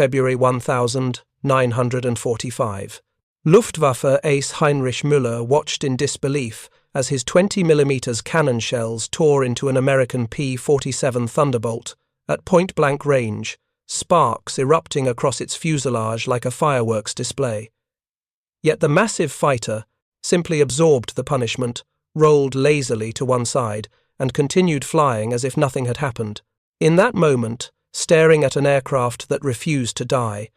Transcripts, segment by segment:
February 1945. Luftwaffe ace Heinrich Müller watched in disbelief as his 20mm cannon shells tore into an American P-47 Thunderbolt at point-blank range, sparks erupting across its fuselage like a fireworks display. Yet the massive fighter simply absorbed the punishment, rolled lazily to one side, and continued flying as if nothing had happened. In that moment, staring at an aircraft that refused to die,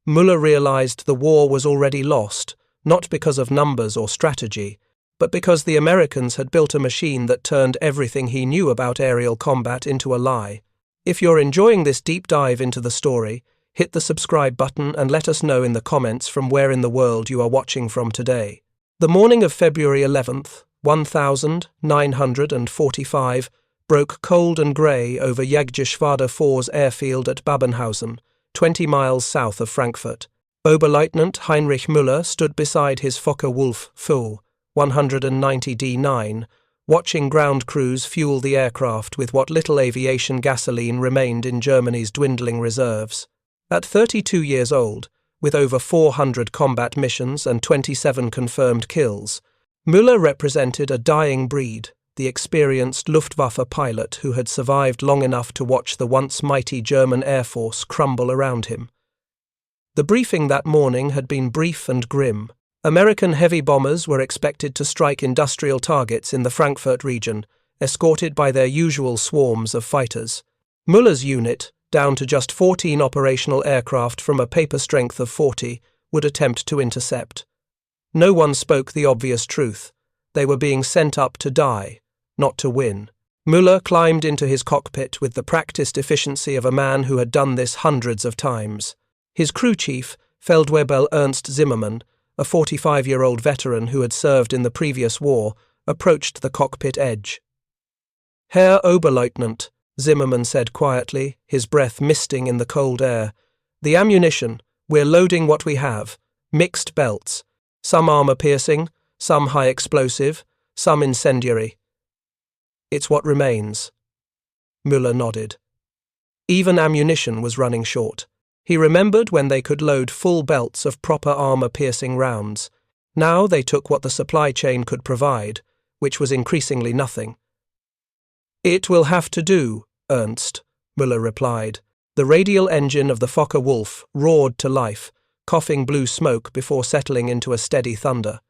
Müller realized the war was already lost, not because of numbers or strategy, but because the Americans had built a machine that turned everything he knew about aerial combat into a lie. If you're enjoying this deep dive into the story, hit the subscribe button and let us know in the comments from where in the world you are watching from today. The morning of February 11th, 1945, broke cold and grey over Jagdgeschwader 4's airfield at Babenhausen, 20 miles south of Frankfurt. Oberleutnant Heinrich Müller stood beside his Focke-Wulf Fu 190 D9, watching ground crews fuel the aircraft with what little aviation gasoline remained in Germany's dwindling reserves. At 32 years old, with over 400 combat missions and 27 confirmed kills, Müller represented a dying breed, the experienced Luftwaffe pilot who had survived long enough to watch the once mighty German Air Force crumble around him. The briefing that morning had been brief and grim. American heavy bombers were expected to strike industrial targets in the Frankfurt region, escorted by their usual swarms of fighters. Müller's unit, down to just 14 operational aircraft from a paper strength of 40, would attempt to intercept. No one spoke the obvious truth. They were being sent up to die, not to win. Müller climbed into his cockpit with the practiced efficiency of a man who had done this hundreds of times. His crew chief, Feldwebel Ernst Zimmermann, a 45-year-old veteran who had served in the previous war, approached the cockpit edge. "Herr Oberleutnant," Zimmermann said quietly, his breath misting in the cold air, "the ammunition, we're loading what we have. Mixed belts. Some armor-piercing, some high-explosive, some incendiary. It's what remains." Müller nodded. Even ammunition was running short. He remembered when they could load full belts of proper armor-piercing rounds. Now they took what the supply chain could provide, which was increasingly nothing. "It will have to do, Ernst," Müller replied. The radial engine of the Focke-Wulf roared to life, coughing blue smoke before settling into a steady thunder.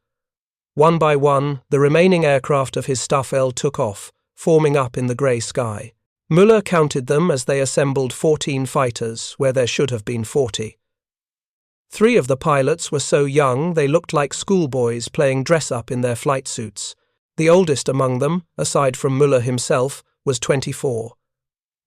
One by one, the remaining aircraft of his Staffel took off, forming up in the grey sky. Müller counted them as they assembled 14 fighters where there should have been 40. 3 of the pilots were so young they looked like schoolboys playing dress-up in their flight suits. The oldest among them, aside from Müller himself, was 24.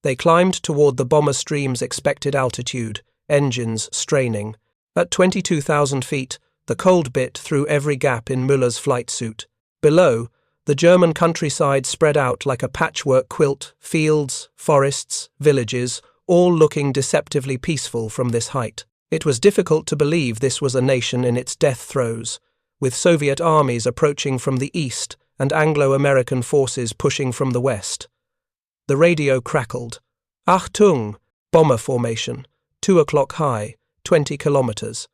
They climbed toward the bomber stream's expected altitude, engines straining. At 22,000 feet, the cold bit through every gap in Müller's flight suit. Below, the German countryside spread out like a patchwork quilt, fields, forests, villages, all looking deceptively peaceful from this height. It was difficult to believe this was a nation in its death throes, with Soviet armies approaching from the east and Anglo-American forces pushing from the west. The radio crackled. "Achtung! Bomber formation, 2 o'clock high, 20 kilometers."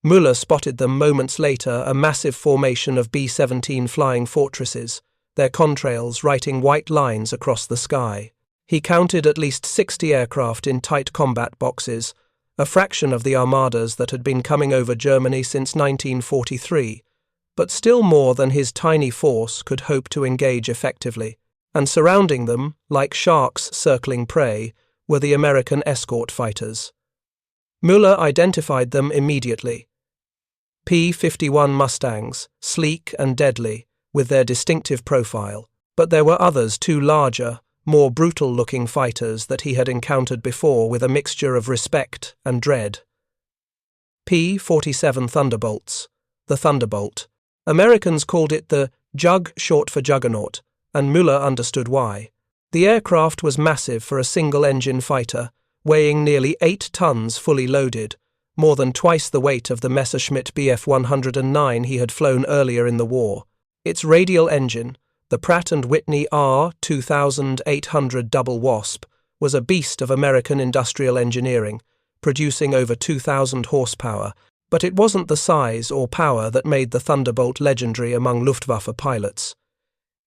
Müller spotted them moments later, a massive formation of B-17 flying fortresses, their contrails writing white lines across the sky. He counted at least 60 aircraft in tight combat boxes, a fraction of the armadas that had been coming over Germany since 1943, but still more than his tiny force could hope to engage effectively. And surrounding them, like sharks circling prey, were the American escort fighters. Müller identified them immediately. P-51 Mustangs, sleek and deadly, with their distinctive profile. But there were others too larger, more brutal-looking fighters that he had encountered before with a mixture of respect and dread. P-47 Thunderbolts, the Thunderbolt. Americans called it the Jug, short for Juggernaut, and Müller understood why. The aircraft was massive for a single-engine fighter, weighing nearly 8 tons fully loaded, more than twice the weight of the Messerschmitt Bf 109 he had flown earlier in the war. Its radial engine, the Pratt & Whitney R2800 Double Wasp, was a beast of American industrial engineering, producing over 2,000 horsepower, but it wasn't the size or power that made the Thunderbolt legendary among Luftwaffe pilots.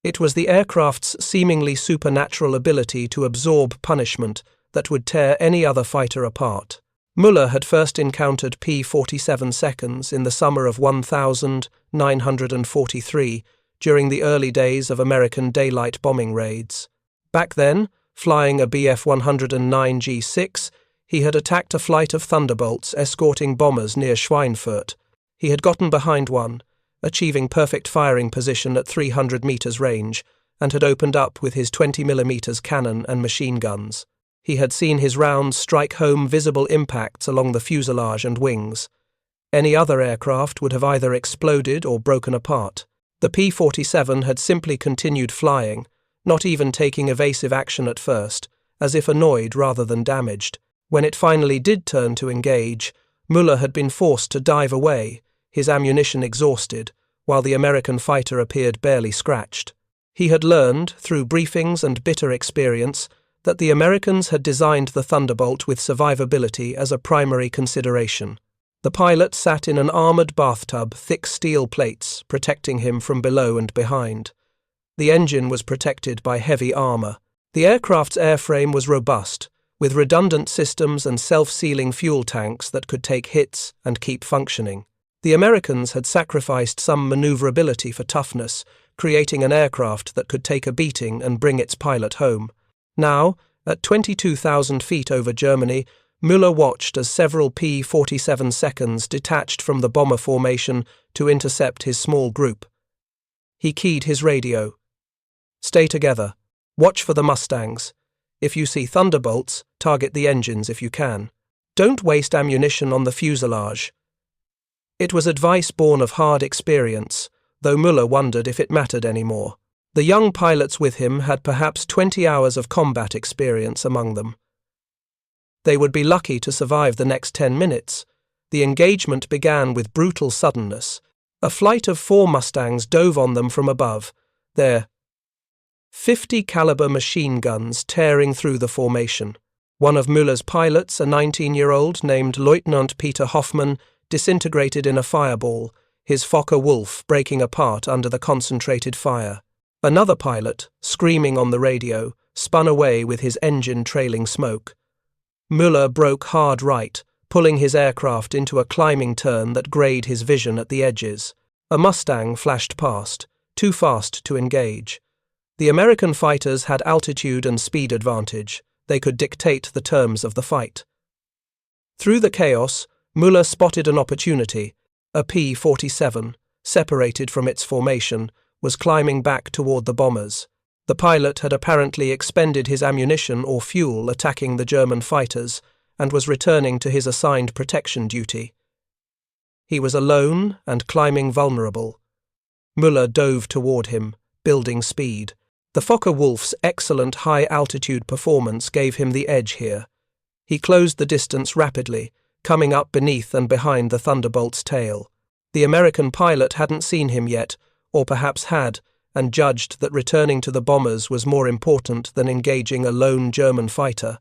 It was the aircraft's seemingly supernatural ability to absorb punishment that would tear any other fighter apart. Müller had first encountered P-47's in the summer of 1943 during the early days of American daylight bombing raids. Back then, flying a Bf-109 G6, he had attacked a flight of Thunderbolts escorting bombers near Schweinfurt. He had gotten behind one, achieving perfect firing position at 300 meters range, and had opened up with his 20mm cannon and machine guns. He had seen his rounds strike home visible impacts along the fuselage and wings. Any other aircraft would have either exploded or broken apart. The P-47 had simply continued flying, not even taking evasive action at first, as if annoyed rather than damaged. When it finally did turn to engage, Müller had been forced to dive away, his ammunition exhausted, while the American fighter appeared barely scratched. He had learned, through briefings and bitter experience, that the Americans had designed the Thunderbolt with survivability as a primary consideration. The pilot sat in an armoured bathtub, thick steel plates protecting him from below and behind. The engine was protected by heavy armour. The aircraft's airframe was robust, with redundant systems and self-sealing fuel tanks that could take hits and keep functioning. The Americans had sacrificed some manoeuvrability for toughness, creating an aircraft that could take a beating and bring its pilot home. Now, at 22,000 feet over Germany, Müller watched as several P-47's detached from the bomber formation to intercept his small group. He keyed his radio. "Stay together. Watch for the Mustangs. If you see Thunderbolts, target the engines if you can. Don't waste ammunition on the fuselage." It was advice born of hard experience, though Müller wondered if it mattered anymore. The young pilots with him had perhaps 20 hours of combat experience among them. They would be lucky to survive the next 10 minutes. The engagement began with brutal suddenness. A flight of 4 Mustangs dove on them from above, their 50-caliber machine guns tearing through the formation. One of Müller's pilots, a 19-year-old named Lieutenant Peter Hoffmann, disintegrated in a fireball, his Fokker-Wulf breaking apart under the concentrated fire. Another pilot, screaming on the radio, spun away with his engine trailing smoke. Müller broke hard right, pulling his aircraft into a climbing turn that greyed his vision at the edges. A Mustang flashed past, too fast to engage. The American fighters had altitude and speed advantage. They could dictate the terms of the fight. Through the chaos, Müller spotted an opportunity. A P-47, separated from its formation, was climbing back toward the bombers. The pilot had apparently expended his ammunition or fuel attacking the German fighters and was returning to his assigned protection duty. He was alone and climbing vulnerable. Müller dove toward him, building speed. The Fokker-Wulf's excellent high-altitude performance gave him the edge here. He closed the distance rapidly, coming up beneath and behind the Thunderbolt's tail. The American pilot hadn't seen him yet, or perhaps had, and judged that returning to the bombers was more important than engaging a lone German fighter.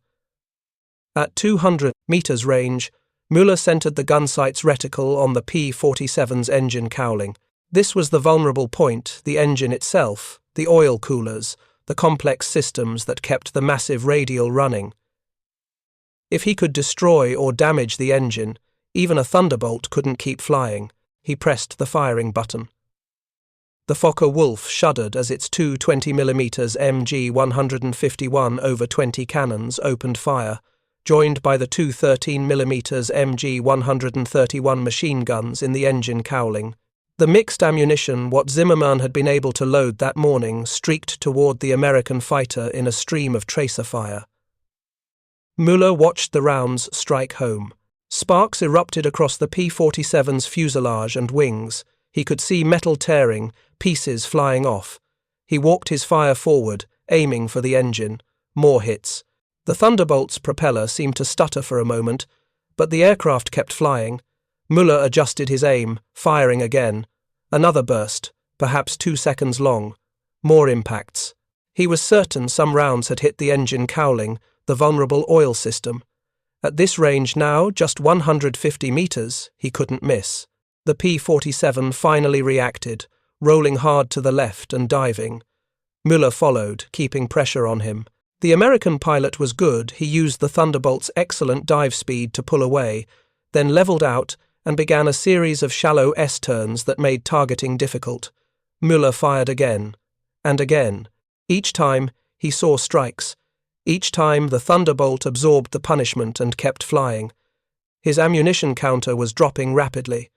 At 200 meters range, Müller centered the gunsight's reticle on the P-47's engine cowling. This was the vulnerable point, the engine itself, the oil coolers, the complex systems that kept the massive radial running. If he could destroy or damage the engine, even a Thunderbolt couldn't keep flying. He pressed the firing button. The Fokker-Wulf shuddered as its two 20mm MG-151/20 cannons opened fire, joined by the two 13mm MG-131 machine guns in the engine cowling. The mixed ammunition, what Zimmermann had been able to load that morning, streaked toward the American fighter in a stream of tracer fire. Müller watched the rounds strike home. Sparks erupted across the P-47's fuselage and wings. He could see metal tearing, pieces flying off. He walked his fire forward, aiming for the engine. More hits. The Thunderbolt's propeller seemed to stutter for a moment, but the aircraft kept flying. Müller adjusted his aim, firing again. Another burst, perhaps 2 seconds long. More impacts. He was certain some rounds had hit the engine cowling, the vulnerable oil system. At this range now, just 150 meters, he couldn't miss. The P-47 finally reacted, rolling hard to the left and diving. Müller followed, keeping pressure on him. The American pilot was good. He used the Thunderbolt's excellent dive speed to pull away, then leveled out and began a series of shallow S-turns that made targeting difficult. Müller fired again, and again. Each time, he saw strikes. Each time, the Thunderbolt absorbed the punishment and kept flying. His ammunition counter was dropping rapidly.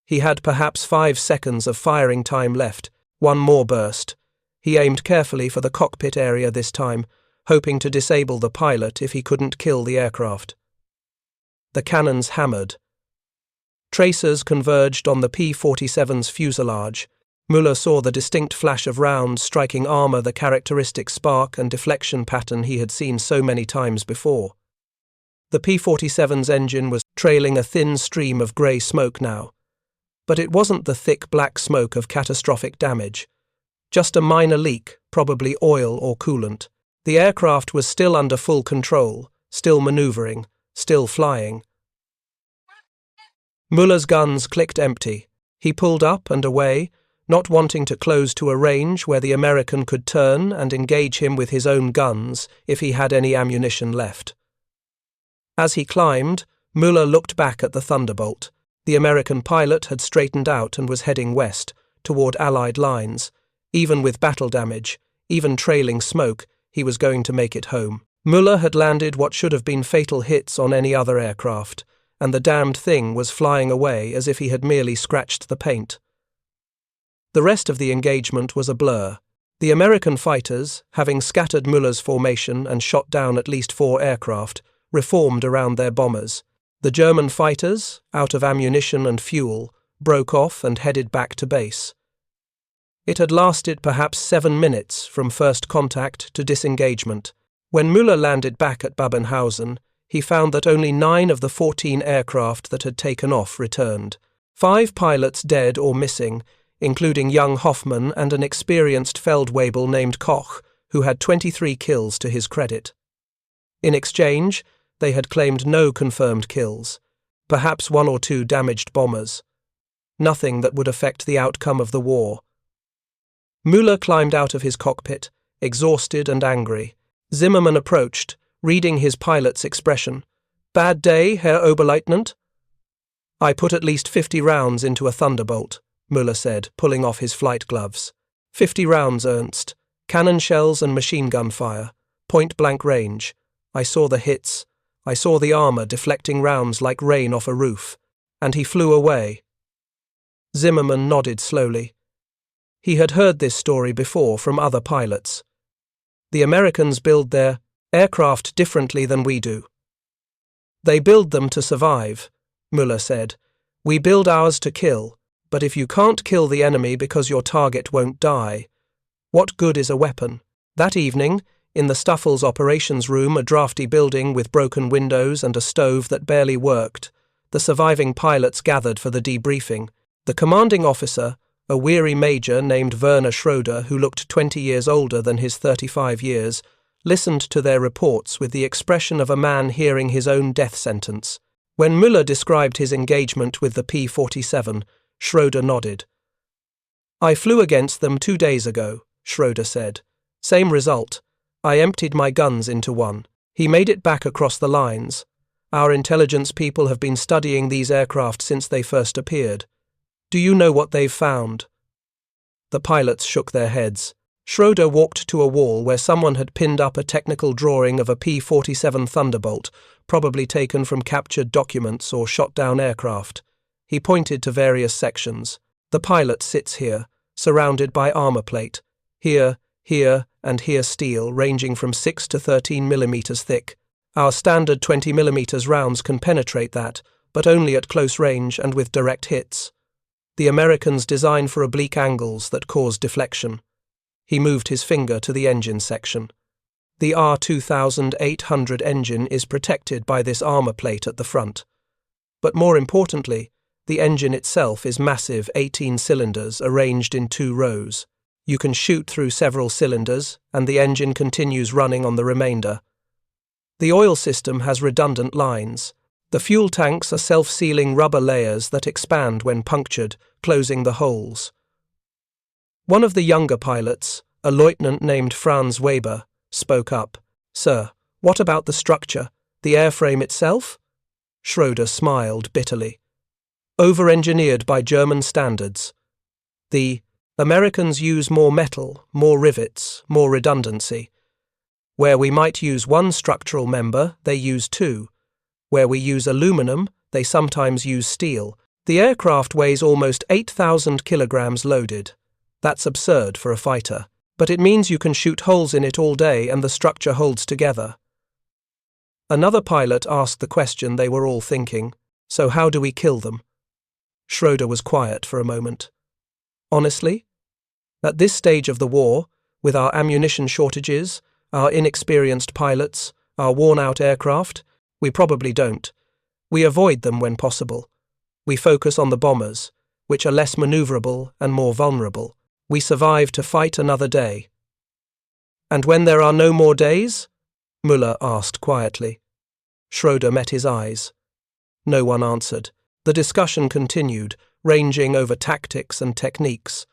He had perhaps 5 seconds of firing time left. One more burst. He aimed carefully for the cockpit area this time, hoping to disable the pilot if he couldn't kill the aircraft. The cannons hammered. Tracers converged on the P-47's fuselage. Müller saw the distinct flash of rounds striking armor, the characteristic spark and deflection pattern he had seen so many times before. The P-47's engine was trailing a thin stream of grey smoke now. But it wasn't the thick black smoke of catastrophic damage. Just a minor leak, probably oil or coolant. The aircraft was still under full control, still maneuvering, still flying. Müller's guns clicked empty. He pulled up and away, not wanting to close to a range where the American could turn and engage him with his own guns if he had any ammunition left. As he climbed, Müller looked back at the Thunderbolt. The American pilot had straightened out and was heading west, toward Allied lines. Even with battle damage, even trailing smoke, he was going to make it home. Müller had landed what should have been fatal hits on any other aircraft, and the damned thing was flying away as if he had merely scratched the paint. The rest of the engagement was a blur. The American fighters, having scattered Müller's formation and shot down at least 4 aircraft, reformed around their bombers. The German fighters, out of ammunition and fuel, broke off and headed back to base. It had lasted perhaps 7 minutes from first contact to disengagement. When Müller landed back at Babenhausen, he found that only 9 of the 14 aircraft that had taken off returned. 5 pilots dead or missing, including young Hoffmann and an experienced Feldwebel named Koch, who had 23 kills to his credit. In exchange, they had claimed no confirmed kills, perhaps 1 or 2 damaged bombers. Nothing that would affect the outcome of the war. Müller climbed out of his cockpit, exhausted and angry. Zimmermann approached, reading his pilot's expression. "Bad day, Herr Oberleutnant?" "I put at least 50 rounds into a Thunderbolt," Müller said, pulling off his flight gloves. 50 rounds, Ernst. Cannon shells and machine gun fire. Point-blank range. I saw the hits. I saw the armor deflecting rounds like rain off a roof. And he flew away. Zimmermann nodded slowly. He had heard this story before from other pilots. The Americans build their aircraft differently than we do. They build them to survive, Müller said. We build ours to kill, but if you can't kill the enemy because your target won't die, what good is a weapon? That evening, in the Stuffel's operations room, a drafty building with broken windows and a stove that barely worked, the surviving pilots gathered for the debriefing. The commanding officer, a weary major named Werner Schroeder, who looked 20 years older than his 35 years, listened to their reports with the expression of a man hearing his own death sentence. When Müller described his engagement with the P-47, Schroeder nodded. "I flew against them 2 days ago," Schroeder said. "Same result. I emptied my guns into one. He made it back across the lines. Our intelligence people have been studying these aircraft since they first appeared. Do you know what they've found?" The pilots shook their heads. Schroeder walked to a wall where someone had pinned up a technical drawing of a P-47 Thunderbolt, probably taken from captured documents or shot-down aircraft. He pointed to various sections. "The pilot sits here, surrounded by armor plate. Here, and here steel, ranging from 6 to 13 millimeters thick. Our standard 20 millimeters rounds can penetrate that, but only at close range and with direct hits. The Americans design for oblique angles that cause deflection." He moved his finger to the engine section. The R2800 engine is protected by this armor plate at the front. But more importantly, the engine itself is massive 18 cylinders arranged in 2 rows. You can shoot through several cylinders, and the engine continues running on the remainder. The oil system has redundant lines. The fuel tanks are self-sealing rubber layers that expand when punctured, closing the holes. One of the younger pilots, a lieutenant named Franz Weber, spoke up. "Sir, what about the structure, the airframe itself?" Schroeder smiled bitterly. "Over-engineered by German standards. The Americans use more metal, more rivets, more redundancy. Where we might use one structural member, they use two. Where we use aluminum, they sometimes use steel. The aircraft weighs almost 8,000 kilograms loaded. That's absurd for a fighter. But it means you can shoot holes in it all day and the structure holds together." Another pilot asked the question they were all thinking. "So how do we kill them?" Schroeder was quiet for a moment. "Honestly? At this stage of the war, with our ammunition shortages, our inexperienced pilots, our worn-out aircraft, we probably don't. We avoid them when possible. We focus on the bombers, which are less maneuverable and more vulnerable. We survive to fight another day." "And when there are no more days?" Müller asked quietly. Schroeder met his eyes. No one answered. The discussion continued, ranging over tactics and techniques.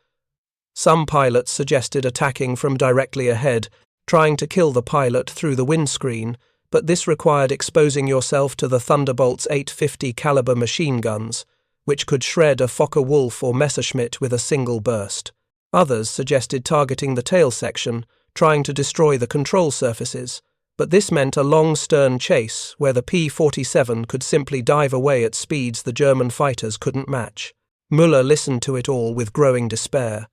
Some pilots suggested attacking from directly ahead, trying to kill the pilot through the windscreen, but this required exposing yourself to the Thunderbolt's 850 caliber machine guns, which could shred a Focke-Wulf or Messerschmitt with a single burst. Others suggested targeting the tail section, trying to destroy the control surfaces, but this meant a long stern chase where the P-47 could simply dive away at speeds the German fighters couldn't match. Müller listened to it all with growing despair.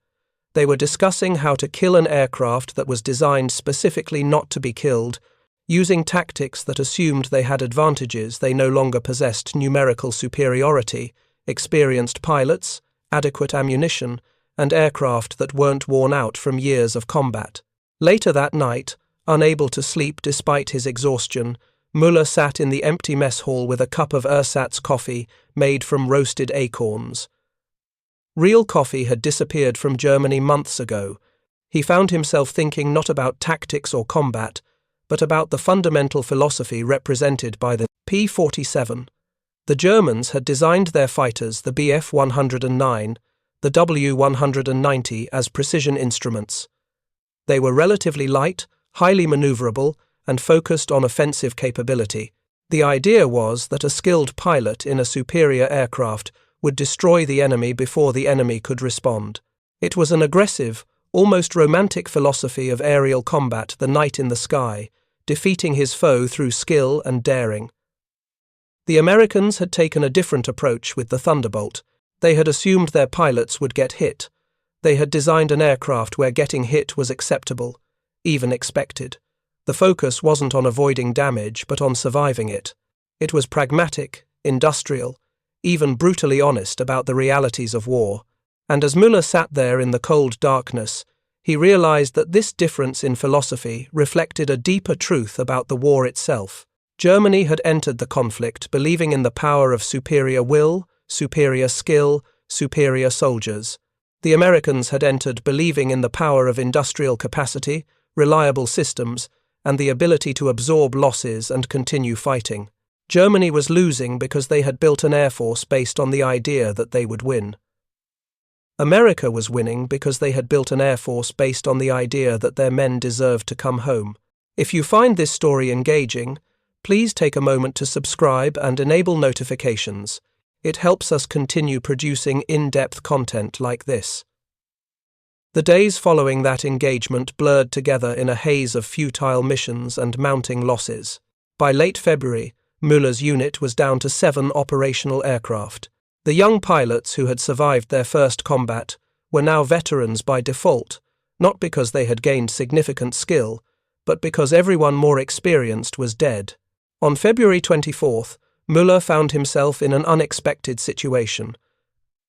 They were discussing how to kill an aircraft that was designed specifically not to be killed, using tactics that assumed they had advantages they no longer possessed: numerical superiority, experienced pilots, adequate ammunition, and aircraft that weren't worn out from years of combat. Later that night, unable to sleep despite his exhaustion, Müller sat in the empty mess hall with a cup of ersatz coffee made from roasted acorns. Real coffee had disappeared from Germany months ago. He found himself thinking not about tactics or combat, but about the fundamental philosophy represented by the P-47. The Germans had designed their fighters, the Bf-109, the W-190, as precision instruments. They were relatively light, highly maneuverable, and focused on offensive capability. The idea was that a skilled pilot in a superior aircraft would destroy the enemy before the enemy could respond. It was an aggressive, almost romantic philosophy of aerial combat, the knight in the sky, defeating his foe through skill and daring. The Americans had taken a different approach with the Thunderbolt. They had assumed their pilots would get hit. They had designed an aircraft where getting hit was acceptable, even expected. The focus wasn't on avoiding damage, but on surviving it. It was pragmatic, industrial, even brutally honest about the realities of war. And as Müller sat there in the cold darkness, he realized that this difference in philosophy reflected a deeper truth about the war itself. Germany had entered the conflict believing in the power of superior will, superior skill, superior soldiers. The Americans had entered believing in the power of industrial capacity, reliable systems, and the ability to absorb losses and continue fighting. Germany was losing because they had built an air force based on the idea that they would win. America was winning because they had built an air force based on the idea that their men deserved to come home. If you find this story engaging, please take a moment to subscribe and enable notifications. It helps us continue producing in-depth content like this. The days following that engagement blurred together in a haze of futile missions and mounting losses. By late February, Müller's unit was down to 7 operational aircraft. The young pilots who had survived their first combat were now veterans by default, not because they had gained significant skill, but because everyone more experienced was dead. On February 24th, Müller found himself in an unexpected situation.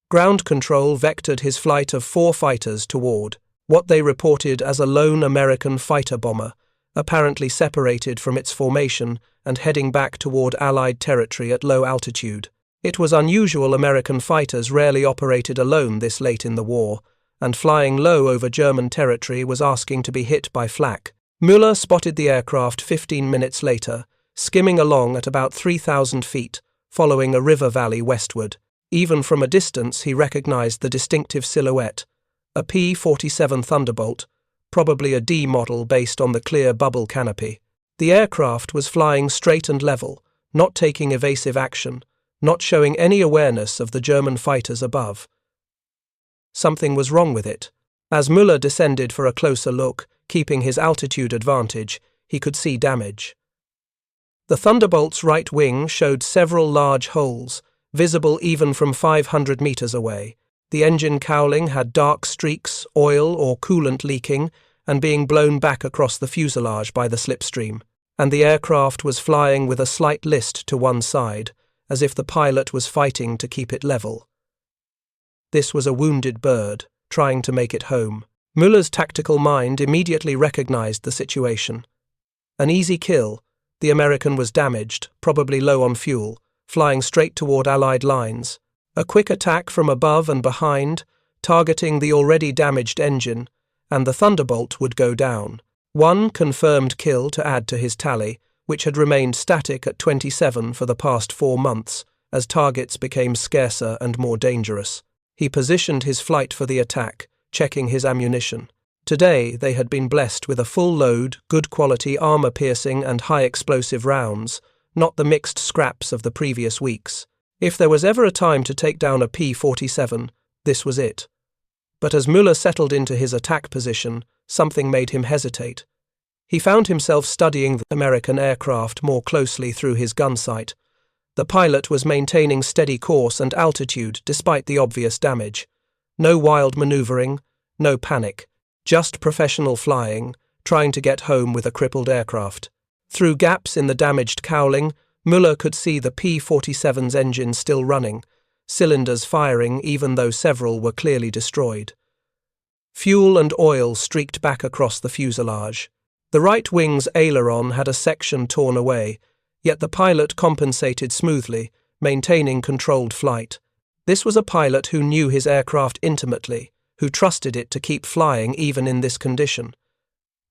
Ground control vectored his flight of 4 fighters toward what they reported as a lone American fighter bomber, apparently separated from its formation and heading back toward Allied territory at low altitude. It was unusual. American fighters rarely operated alone this late in the war, and flying low over German territory was asking to be hit by flak. Müller spotted the aircraft 15 minutes later, skimming along at about 3,000 feet, following a river valley westward. Even from a distance he recognized the distinctive silhouette, a P-47 Thunderbolt, probably a D model based on the clear bubble canopy. The aircraft was flying straight and level, not taking evasive action, not showing any awareness of the German fighters above. Something was wrong with it. As Müller descended for a closer look, keeping his altitude advantage, he could see damage. The Thunderbolt's right wing showed several large holes, visible even from 500 meters away. The engine cowling had dark streaks, oil or coolant leaking, and being blown back across the fuselage by the slipstream. And the aircraft was flying with a slight list to one side, as if the pilot was fighting to keep it level. This was a wounded bird, trying to make it home. Müller's tactical mind immediately recognized the situation. An easy kill. The American was damaged, probably low on fuel, flying straight toward Allied lines. A quick attack from above and behind, targeting the already damaged engine, and the Thunderbolt would go down. One confirmed kill to add to his tally, which had remained static at 27 for the past 4 months, as targets became scarcer and more dangerous. He positioned his flight for the attack, checking his ammunition. Today they had been blessed with a full load, good quality armor-piercing and high-explosive rounds, not the mixed scraps of the previous weeks. If there was ever a time to take down a P-47, this was it. But as Müller settled into his attack position, something made him hesitate. He found himself studying the American aircraft more closely through his gun sight. The pilot was maintaining steady course and altitude despite the obvious damage. No wild maneuvering, no panic, just professional flying, trying to get home with a crippled aircraft. Through gaps in the damaged cowling, Müller could see the P-47's engine still running, cylinders firing even though several were clearly destroyed. Fuel and oil streaked back across the fuselage. The right wing's aileron had a section torn away, yet the pilot compensated smoothly, maintaining controlled flight. This was a pilot who knew his aircraft intimately, who trusted it to keep flying even in this condition.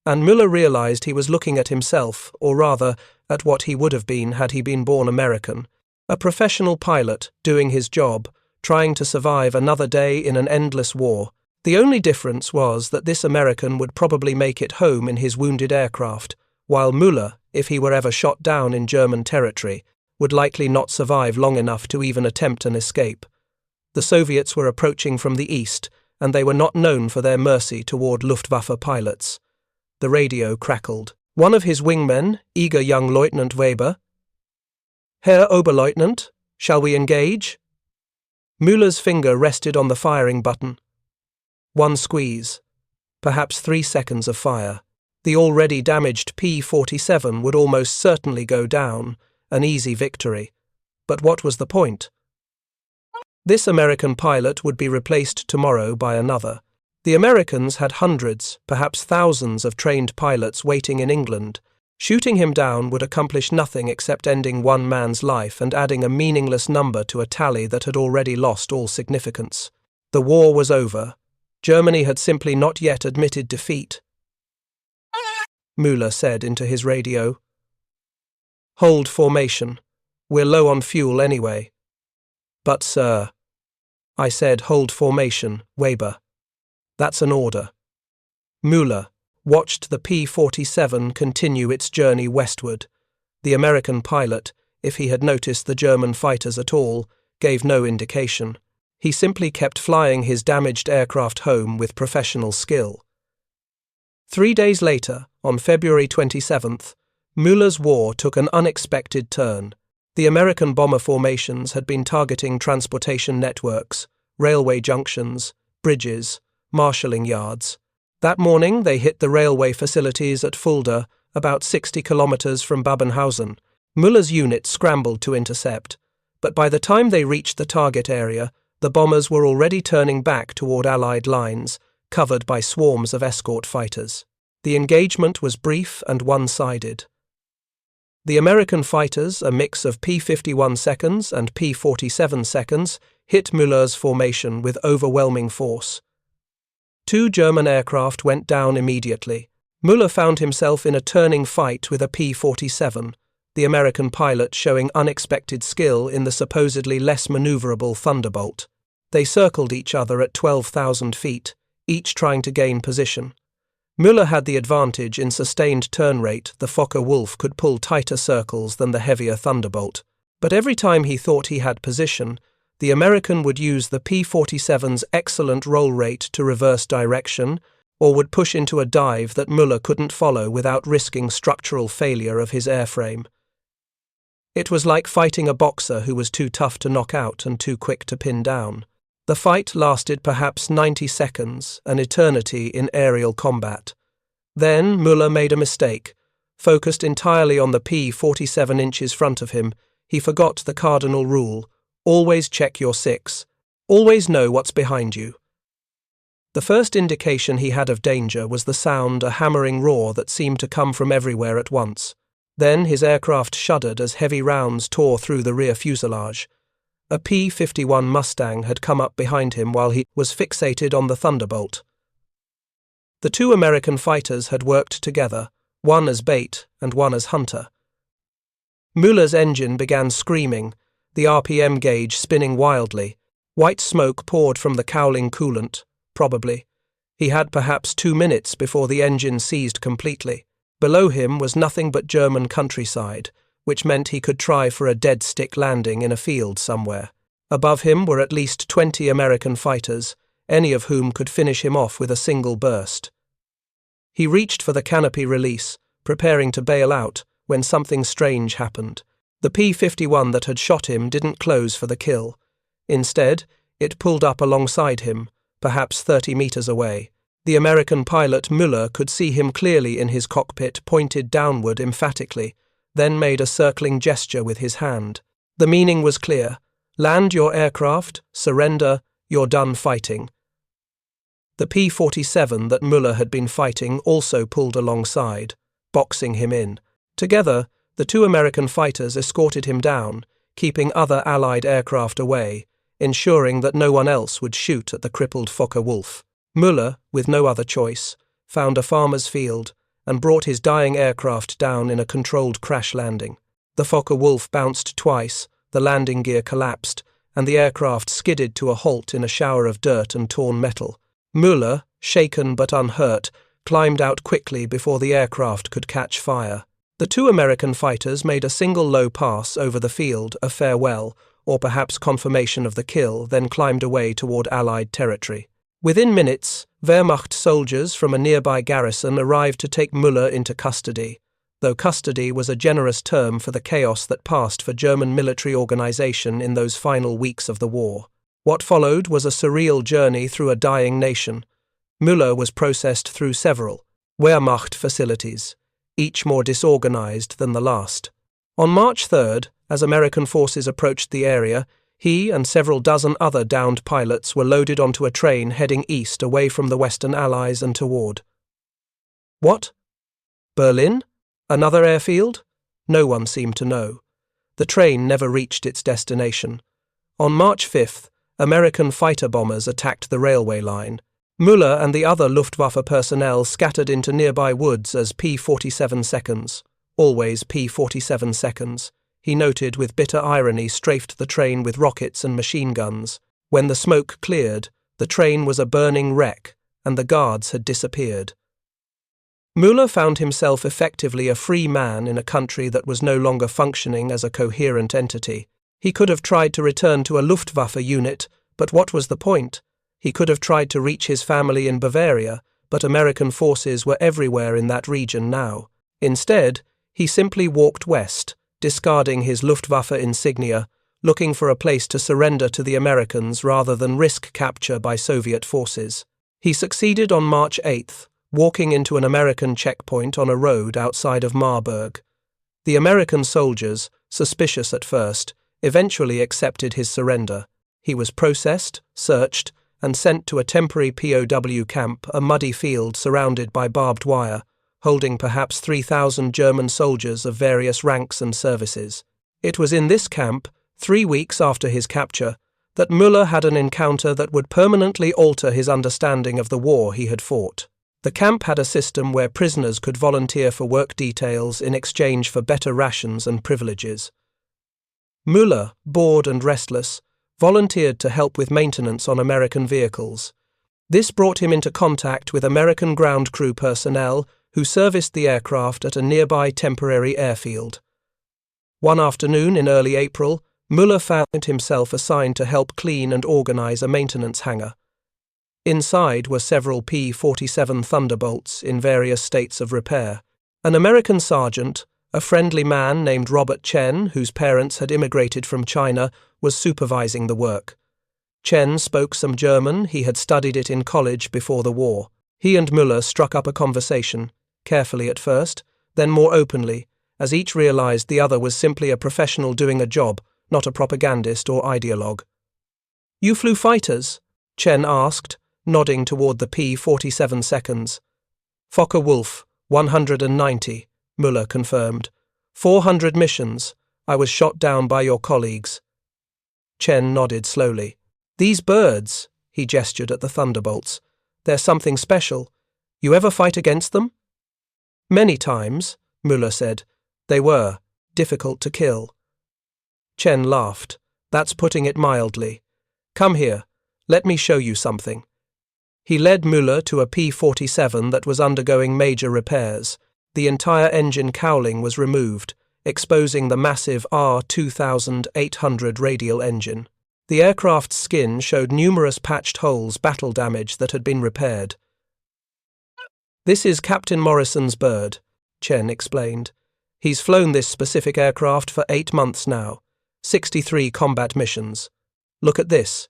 And Müller realized he was looking at himself, or rather, at what he would have been had he been born American. A professional pilot, doing his job, trying to survive another day in an endless war. The only difference was that this American would probably make it home in his wounded aircraft, while Müller, if he were ever shot down in German territory, would likely not survive long enough to even attempt an escape. The Soviets were approaching from the east, and they were not known for their mercy toward Luftwaffe pilots. The radio crackled. One of his wingmen, eager young Lieutenant Weber. "Herr Oberleutnant, shall we engage?" Müller's finger rested on the firing button. One squeeze. Perhaps 3 seconds of fire. The already damaged P-47 would almost certainly go down, an easy victory. But what was the point? This American pilot would be replaced tomorrow by another. The Americans had hundreds, perhaps thousands of trained pilots waiting in England. Shooting him down would accomplish nothing except ending one man's life and adding a meaningless number to a tally that had already lost all significance. The war was over. Germany had simply not yet admitted defeat. Müller said into his radio. "Hold formation. We're low on fuel anyway." "But, sir," I said, "hold formation, Weber. That's an order." Müller watched the P-47 continue its journey westward. The American pilot, if he had noticed the German fighters at all, gave no indication. He simply kept flying his damaged aircraft home with professional skill. 3 days later, on February 27th, Müller's war took an unexpected turn. The American bomber formations had been targeting transportation networks, railway junctions, bridges, marshalling yards. That morning they hit the railway facilities at Fulda, about 60 kilometers from Babenhausen. Müller's unit scrambled to intercept, but by the time they reached the target area, the bombers were already turning back toward Allied lines, covered by swarms of escort fighters. The engagement was brief and one-sided. The American fighters, a mix of P-51 seconds and P-47 seconds, hit Müller's formation with overwhelming force. 2 German aircraft went down immediately. Müller found himself in a turning fight with a P-47. the American pilot showing unexpected skill in the supposedly less maneuverable Thunderbolt. They circled each other at 12,000 feet, each trying to gain position. Müller had the advantage in sustained turn rate. The Focke-Wulf could pull tighter circles than the heavier Thunderbolt, but every time he thought he had position, the American would use the P-47's excellent roll rate to reverse direction, or would push into a dive that Müller couldn't follow without risking structural failure of his airframe. It was like fighting a boxer who was too tough to knock out and too quick to pin down. The fight lasted perhaps 90 seconds, an eternity in aerial combat. Then Müller made a mistake. Focused entirely on the P-47 inches front of him, he forgot the cardinal rule: always check your six. Always know what's behind you. The first indication he had of danger was the sound, a hammering roar that seemed to come from everywhere at once. Then his aircraft shuddered as heavy rounds tore through the rear fuselage. A P-51 Mustang had come up behind him while he was fixated on the Thunderbolt. The two American fighters had worked together, one as bait and one as hunter. Müller's engine began screaming, the RPM gauge spinning wildly. White smoke poured from the cowling coolant. Probably. He had perhaps 2 minutes before the engine seized completely. Below him was nothing but German countryside, which meant he could try for a dead stick landing in a field somewhere. Above him were at least 20 American fighters, any of whom could finish him off with a single burst. He reached for the canopy release, preparing to bail out, when something strange happened. The P-51 that had shot him didn't close for the kill. Instead, it pulled up alongside him, perhaps 30 meters away. The American pilot Müller could see him clearly in his cockpit, pointed downward emphatically, then made a circling gesture with his hand. The meaning was clear: land your aircraft, surrender, you're done fighting. The P-47 that Müller had been fighting also pulled alongside, boxing him in. Together, the two American fighters escorted him down, keeping other Allied aircraft away, ensuring that no one else would shoot at the crippled Focke-Wulf. Müller, with no other choice, found a farmer's field and brought his dying aircraft down in a controlled crash landing. The Focke-Wulf bounced twice, the landing gear collapsed, and the aircraft skidded to a halt in a shower of dirt and torn metal. Müller, shaken but unhurt, climbed out quickly before the aircraft could catch fire. The two American fighters made a single low pass over the field, a farewell, or perhaps confirmation of the kill, then climbed away toward Allied territory. Within minutes, Wehrmacht soldiers from a nearby garrison arrived to take Müller into custody, though custody was a generous term for the chaos that passed for German military organization in those final weeks of the war. What followed was a surreal journey through a dying nation. Müller was processed through several Wehrmacht facilities, each more disorganized than the last. On March 3rd, as American forces approached the area, he and several dozen other downed pilots were loaded onto a train heading east away from the Western Allies and toward. What? Berlin? Another airfield? No one seemed to know. The train never reached its destination. On March 5th, American fighter bombers attacked the railway line. Müller and the other Luftwaffe personnel scattered into nearby woods as P-47 seconds, always P-47 seconds, he noted with bitter irony, strafed the train with rockets and machine guns. When the smoke cleared, the train was a burning wreck, and the guards had disappeared. Müller found himself effectively a free man in a country that was no longer functioning as a coherent entity. He could have tried to return to a Luftwaffe unit, but what was the point? He could have tried to reach his family in Bavaria, but American forces were everywhere in that region now. Instead, he simply walked west, discarding his Luftwaffe insignia, looking for a place to surrender to the Americans rather than risk capture by Soviet forces. He succeeded on March 8th, walking into an American checkpoint on a road outside of Marburg. The American soldiers, suspicious at first, eventually accepted his surrender. He was processed, searched, and sent to a temporary POW camp, a muddy field surrounded by barbed wire, holding perhaps 3,000 German soldiers of various ranks and services. It was in this camp, 3 weeks after his capture, that Müller had an encounter that would permanently alter his understanding of the war he had fought. The camp had a system where prisoners could volunteer for work details in exchange for better rations and privileges. Müller, bored and restless, volunteered to help with maintenance on American vehicles. This brought him into contact with American ground crew personnel who serviced the aircraft at a nearby temporary airfield. One afternoon in early April, Müller found himself assigned to help clean and organize a maintenance hangar. Inside were several P-47 Thunderbolts in various states of repair. An American sergeant, a friendly man named Robert Chen, whose parents had immigrated from China, was supervising the work. Chen spoke some German. He had studied it in college before the war. He and Müller struck up a conversation, carefully at first, then more openly, as each realized the other was simply a professional doing a job, not a propagandist or ideologue. "You flew fighters?" Chen asked, nodding toward the P-47 seconds. "Focke-Wulf, 190, Müller confirmed. 400 missions. I was shot down by your colleagues." Chen nodded slowly. "These birds," he gestured at the Thunderbolts, "they're something special. You ever fight against them?" "Many times," Müller said. "They were difficult to kill." Chen laughed. "That's putting it mildly. Come here. Let me show you something." He led Müller to a P-47 that was undergoing major repairs. The entire engine cowling was removed, exposing the massive R-2800 radial engine. The aircraft's skin showed numerous patched holes, battle damage that had been repaired. "This is Captain Morrison's bird," Chen explained. "He's flown this specific aircraft for 8 months now, 63 combat missions. Look at this."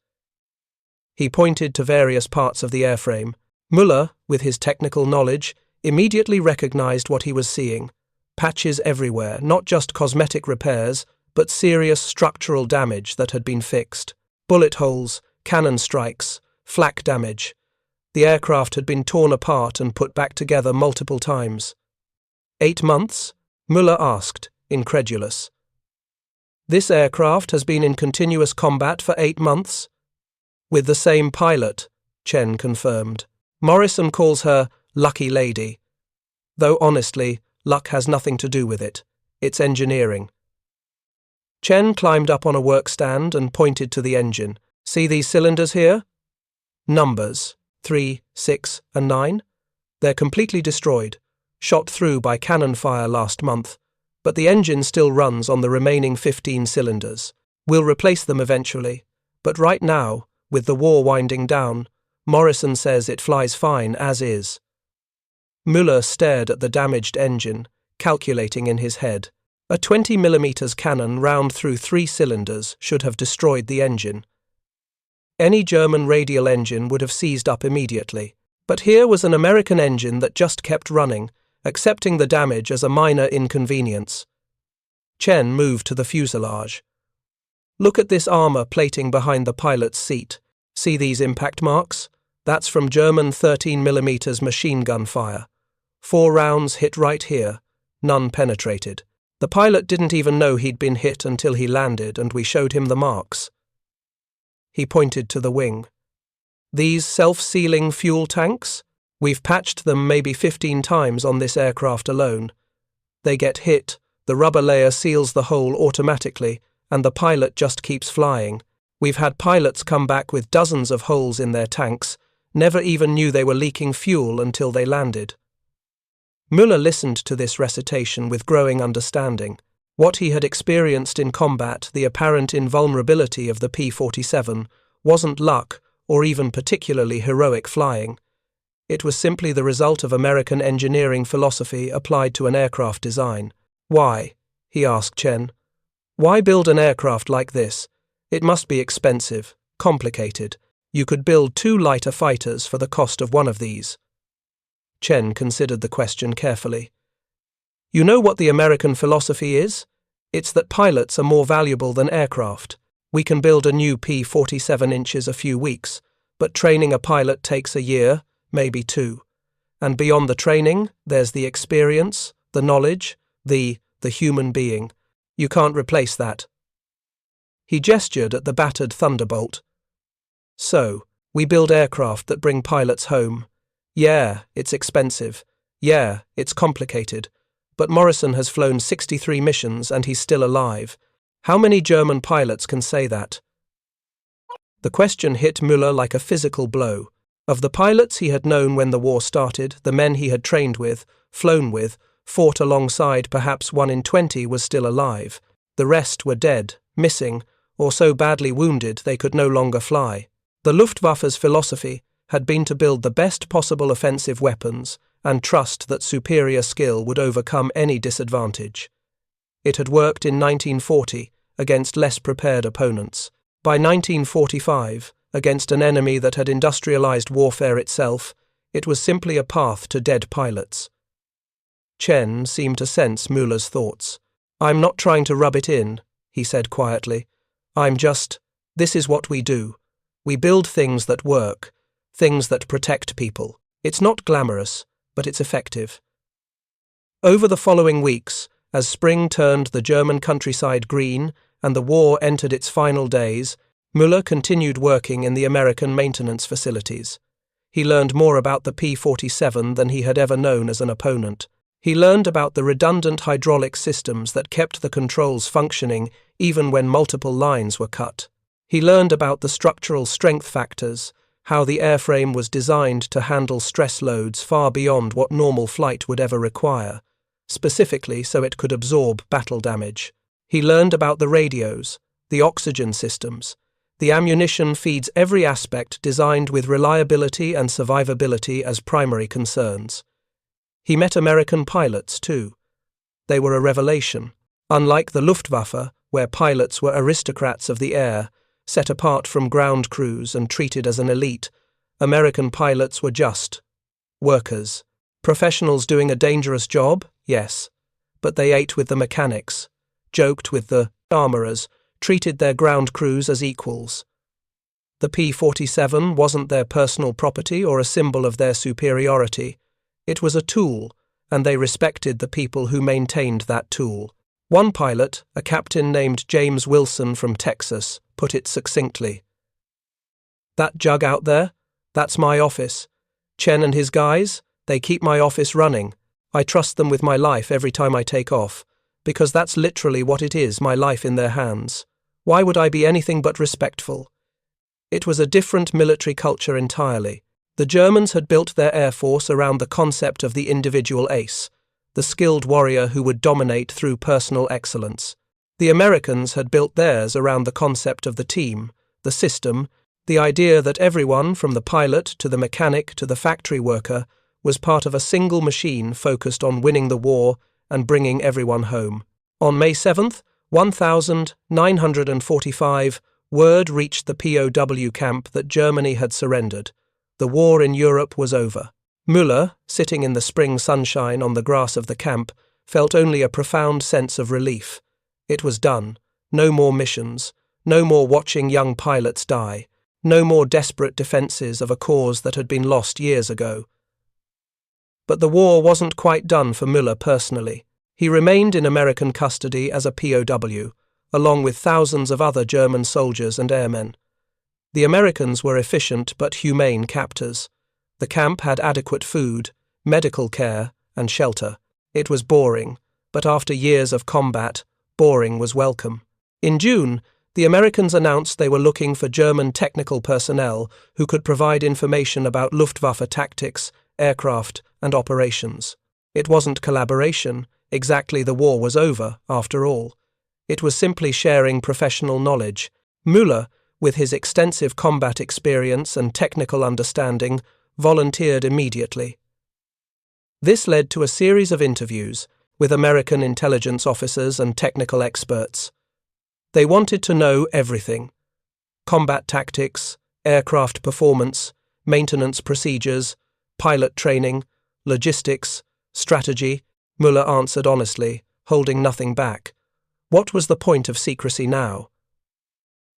He pointed to various parts of the airframe. Müller, with his technical knowledge, immediately recognized what he was seeing. Patches everywhere, not just cosmetic repairs, but serious structural damage that had been fixed. Bullet holes, cannon strikes, flak damage. The aircraft had been torn apart and put back together multiple times. 8 months? Müller asked, incredulous. "This aircraft has been in continuous combat for 8 months?" "With the same pilot," Chen confirmed. "Morrison calls her Lucky Lady. Though honestly, luck has nothing to do with it. It's engineering." Chen climbed up on a work stand and pointed to the engine. "See these cylinders here? Numbers 3, 6, and 9? They're completely destroyed, shot through by cannon fire last month, but the engine still runs on the remaining 15 cylinders. We'll replace them eventually, but right now, with the war winding down, Morrison says it flies fine as is." Müller stared at the damaged engine, calculating in his head. A 20mm cannon round through 3 cylinders should have destroyed the engine. Any German radial engine would have seized up immediately, but here was an American engine that just kept running, accepting the damage as a minor inconvenience. Chen moved to the fuselage. "Look at this armor plating behind the pilot's seat. See these impact marks? That's from German 13mm machine gun fire. 4 rounds hit right here, none penetrated. The pilot didn't even know he'd been hit until he landed and we showed him the marks." He pointed to the wing. "These self-sealing fuel tanks? We've patched them maybe 15 times on this aircraft alone. They get hit, the rubber layer seals the hole automatically, and the pilot just keeps flying. We've had pilots come back with dozens of holes in their tanks, never even knew they were leaking fuel until they landed." Müller listened to this recitation with growing understanding. What he had experienced in combat, the apparent invulnerability of the P-47, wasn't luck or even particularly heroic flying. It was simply the result of American engineering philosophy applied to an aircraft design. "Why?" he asked Chen. "Why build an aircraft like this? It must be expensive, complicated. You could build 2 lighter fighters for the cost of one of these." Chen considered the question carefully. "You know what the American philosophy is? It's that pilots are more valuable than aircraft. We can build a new P-47 inches a few weeks, but training a pilot takes a year, maybe 2. And beyond the training, there's the experience, the knowledge, the human being. You can't replace that." He gestured at the battered Thunderbolt. "So, we build aircraft that bring pilots home. Yeah, it's expensive. Yeah, it's complicated. But Morrison has flown 63 missions and he's still alive. How many German pilots can say that? The question hit Müller like a physical blow. Of the pilots he had known when the war started, the men he had trained with, flown with, fought alongside, perhaps 1 in 20 was still alive. The rest were dead, missing, or so badly wounded they could no longer fly. The Luftwaffe's philosophy had been to build the best possible offensive weapons and trust that superior skill would overcome any disadvantage. It had worked in 1940 against less prepared opponents. By 1945, against an enemy that had industrialized warfare itself, it was simply a path to dead pilots. Chen seemed to sense Müller's thoughts. "I'm not trying to rub it in," he said quietly. This is what we do. We build things that work, things that protect people. It's not glamorous, but it's effective." Over the following weeks, as spring turned the German countryside green and the war entered its final days, Müller continued working in the American maintenance facilities. He learned more about the P-47 than he had ever known as an opponent. He learned about the redundant hydraulic systems that kept the controls functioning even when multiple lines were cut. He learned about the structural strength factors, how the airframe was designed to handle stress loads far beyond what normal flight would ever require, specifically so it could absorb battle damage. He learned about the radios, the oxygen systems, the ammunition feeds, every aspect designed with reliability and survivability as primary concerns. He met American pilots, too. They were a revelation. Unlike the Luftwaffe, where pilots were aristocrats of the air, set apart from ground crews and treated as an elite, American pilots were just workers. Professionals doing a dangerous job, yes, but they ate with the mechanics, joked with the armorers, treated their ground crews as equals. The P-47 wasn't their personal property or a symbol of their superiority. It was a tool, and they respected the people who maintained that tool. One pilot, a captain named James Wilson from Texas, put it succinctly. "That jug out there? That's my office. Chen and his guys, they keep my office running. I trust them with my life every time I take off, because that's literally what it is, my life in their hands. Why would I be anything but respectful?" It was a different military culture entirely. The Germans had built their air force around the concept of the individual ace, the skilled warrior who would dominate through personal excellence. The Americans had built theirs around the concept of the team, the system, the idea that everyone, from the pilot to the mechanic to the factory worker, was part of a single machine focused on winning the war and bringing everyone home. On May 7th, 1945, word reached the POW camp that Germany had surrendered. The war in Europe was over. Müller, sitting in the spring sunshine on the grass of the camp, felt only a profound sense of relief. It was done. No more missions. No more watching young pilots die. No more desperate defenses of a cause that had been lost years ago. But the war wasn't quite done for Müller personally. He remained in American custody as a POW, along with thousands of other German soldiers and airmen. The Americans were efficient but humane captors. The camp had adequate food, medical care, and shelter. It was boring, but after years of combat, boring was welcome. In June, the Americans announced they were looking for German technical personnel who could provide information about Luftwaffe tactics, aircraft, and operations. It wasn't collaboration. Exactly, the war was over, after all. It was simply sharing professional knowledge. Müller, with his extensive combat experience and technical understanding, volunteered immediately. This led to a series of interviews with American intelligence officers and technical experts. They wanted to know everything: combat tactics, aircraft performance, maintenance procedures, pilot training, logistics, strategy. Müller answered honestly, holding nothing back. What was the point of secrecy now?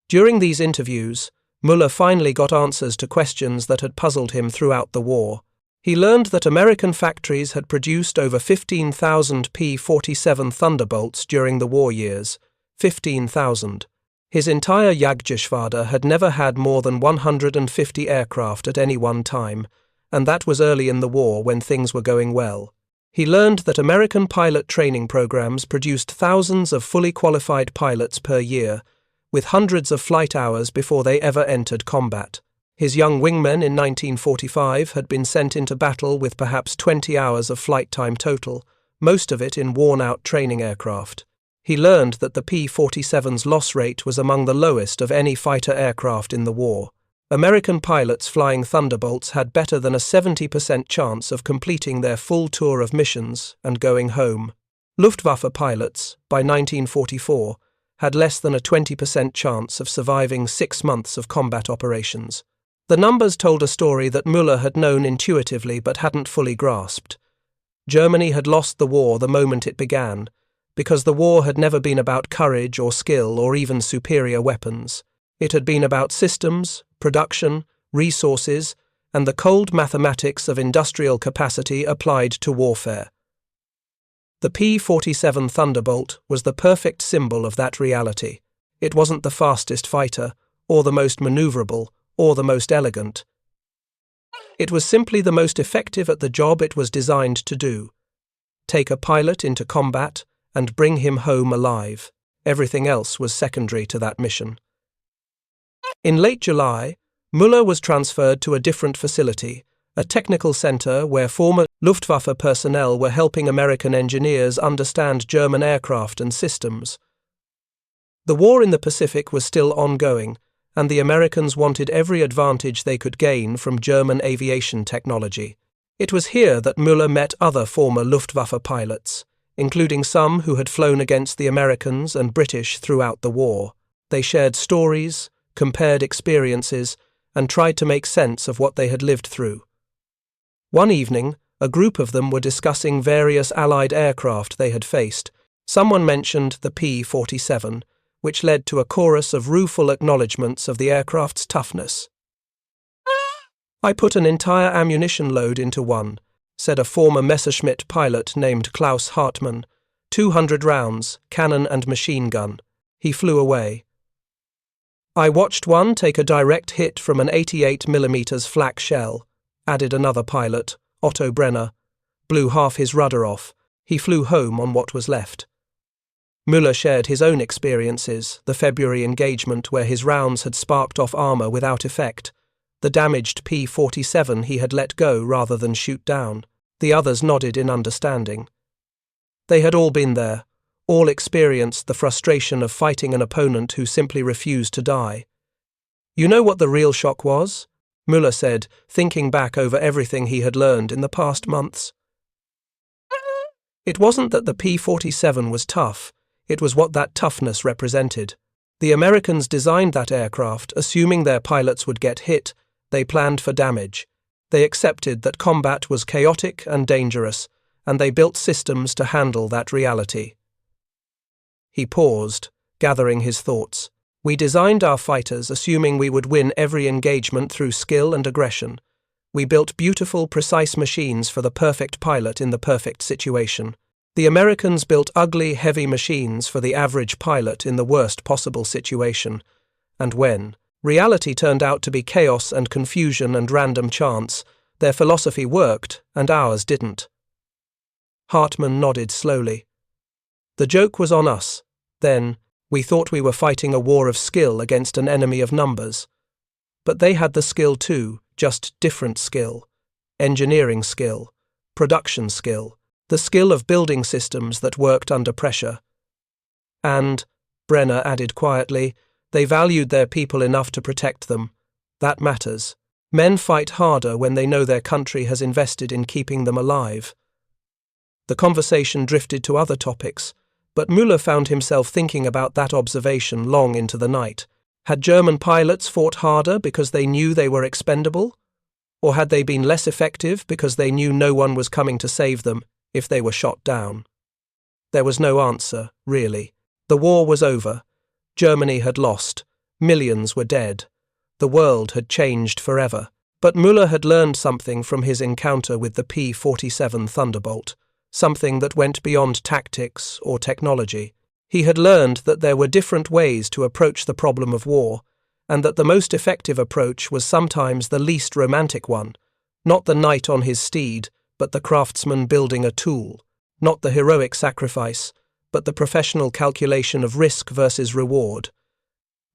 During these interviews, Müller finally got answers to questions that had puzzled him throughout the war. He learned that American factories had produced over 15,000 P-47 Thunderbolts during the war years. 15,000. His entire Jagdgeschwader had never had more than 150 aircraft at any one time, and that was early in the war when things were going well. He learned that American pilot training programs produced thousands of fully qualified pilots per year, with hundreds of flight hours before they ever entered combat. His young wingmen in 1945 had been sent into battle with perhaps 20 hours of flight time total, most of it in worn-out training aircraft. He learned that the P-47's loss rate was among the lowest of any fighter aircraft in the war. American pilots flying Thunderbolts had better than a 70% chance of completing their full tour of missions and going home. Luftwaffe pilots, by 1944, had less than a 20% chance of surviving 6 months of combat operations. The numbers told a story that Müller had known intuitively but hadn't fully grasped. Germany had lost the war the moment it began, because the war had never been about courage or skill or even superior weapons. It had been about systems, production, resources, and the cold mathematics of industrial capacity applied to warfare. The P-47 Thunderbolt was the perfect symbol of that reality. It wasn't the fastest fighter, or the most maneuverable, or the most elegant. It was simply the most effective at the job it was designed to do. Take a pilot into combat and bring him home alive. Everything else was secondary to that mission. In late July, Müller was transferred to a different facility, a technical center where former Luftwaffe personnel were helping American engineers understand German aircraft and systems. The war in the Pacific was still ongoing, and the Americans wanted every advantage they could gain from German aviation technology. It was here that Müller met other former Luftwaffe pilots, including some who had flown against the Americans and British throughout the war. They shared stories, compared experiences, and tried to make sense of what they had lived through. One evening, a group of them were discussing various Allied aircraft they had faced. Someone mentioned the P-47, which led to a chorus of rueful acknowledgements of the aircraft's toughness. "I put an entire ammunition load into one," said a former Messerschmitt pilot named Klaus Hartmann. 200 rounds, cannon and machine gun. He flew away. "I watched one take a direct hit from an 88mm flak shell," added another pilot, Otto Brenner. "Blew half his rudder off. He flew home on what was left." Müller shared his own experiences, the February engagement where his rounds had sparked off armor without effect, the damaged P-47 he had let go rather than shoot down. The others nodded in understanding. They had all been there, all experienced the frustration of fighting an opponent who simply refused to die. "You know what the real shock was?" Müller said, thinking back over everything he had learned in the past months. "It wasn't that the P-47 was tough, it was what that toughness represented. The Americans designed that aircraft assuming their pilots would get hit. They planned for damage. They accepted that combat was chaotic and dangerous, and they built systems to handle that reality." He paused, gathering his thoughts. "We designed our fighters assuming we would win every engagement through skill and aggression. We built beautiful, precise machines for the perfect pilot in the perfect situation. The Americans built ugly, heavy machines for the average pilot in the worst possible situation. And when reality turned out to be chaos and confusion and random chance, their philosophy worked and ours didn't." Hartmann nodded slowly. "The joke was on us. Then, we thought we were fighting a war of skill against an enemy of numbers. But they had the skill too, just different skill. Engineering skill, production skill, the skill of building systems that worked under pressure. And," Brenner added quietly, "they valued their people enough to protect them. That matters. Men fight harder when they know their country has invested in keeping them alive." The conversation drifted to other topics, but Müller found himself thinking about that observation long into the night. Had German pilots fought harder because they knew they were expendable? Or had they been less effective because they knew no one was coming to save them if they were shot down? There was no answer, really. The war was over. Germany had lost. Millions were dead. The world had changed forever. But Müller had learned something from his encounter with the P-47 Thunderbolt, something that went beyond tactics or technology. He had learned that there were different ways to approach the problem of war, and that the most effective approach was sometimes the least romantic one, Not the knight on his steed, but the craftsman building a tool. Not the heroic sacrifice, but the professional calculation of risk versus reward.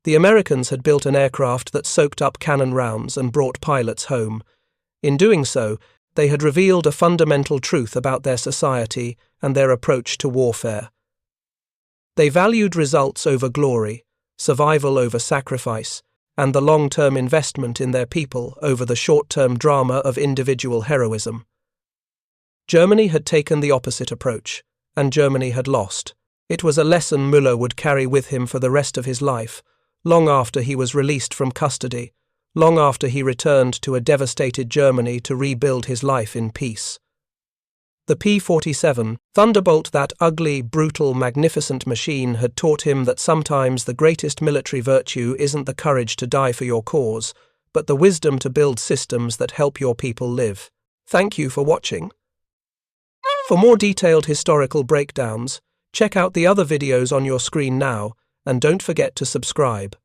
The Americans had built an aircraft that soaked up cannon rounds and brought pilots home. In doing so, they had revealed a fundamental truth about their society and their approach to warfare. They valued results over glory, survival over sacrifice, and the long-term investment in their people over the short-term drama of individual heroism. Germany had taken the opposite approach, and Germany had lost. It was a lesson Müller would carry with him for the rest of his life, long after he was released from custody, long after he returned to a devastated Germany to rebuild his life in peace. The P-47 Thunderbolt, that ugly, brutal, magnificent machine, had taught him that sometimes the greatest military virtue isn't the courage to die for your cause, but the wisdom to build systems that help your people live. Thank you for watching. For more detailed historical breakdowns, check out the other videos on your screen now, and don't forget to subscribe.